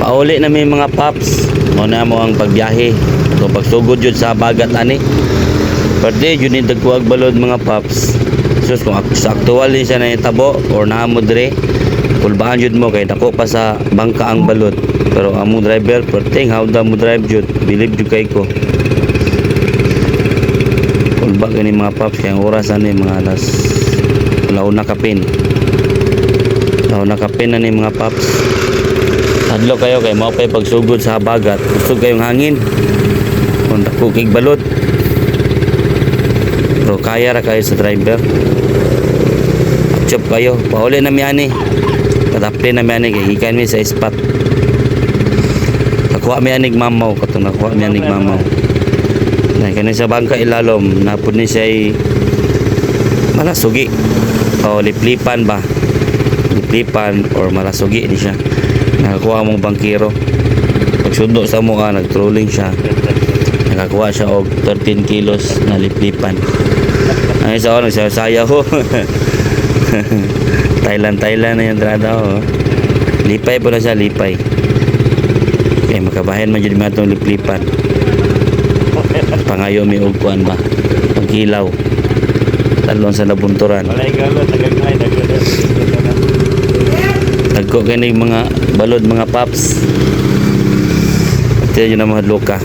Pauli na may mga paps. Muna mo ang pagbiyahe. Kung pagsugod yun sa bagat ani. Pwede yun yung dagkuwag balod mga paps. Sus kung sa aktual din siya na itabo or naamudre. Kulbaan yun mo kay dako pa sa bangka ang balod. Pero among driver perting hawda mo drive jud believe jud kay ko. Kulba gani mga paps kay ang oras ani mga alas launa kapin. Launa kapin na ni mga paps. Adlo kayo kay mao pay pagsugod sa habagat. Usog kayong hangin. Kung dako kay balod. Pero kaya ra kayo sa driver. Chop kayo, pauli na mi ani. Kadapli na mi ani kay ikan mi sa spot. Nakuha mi anig mamaw, katong nakuha mi anig mamaw. Na kani sa bangka ilalom, napud ni siya malasugi. O liplipan ba? Liplipan or malasugi ni siya. Nakakuha mong bangkero. Pagsundo sa mukha, nag-trolling siya. Nakakuha siya og 13 kilos na liplipan. Ay sa oras saya ho. Thailand na yung trada ho. Lipay po na siya, lipay. Kaya makabahin man dyan mga itong liplipan. Pangayo may ugkuan ba? Pagkilaw. Talon sa nabunturan. Nagko kayo mga balod mga paps. Ito yun na mga luka.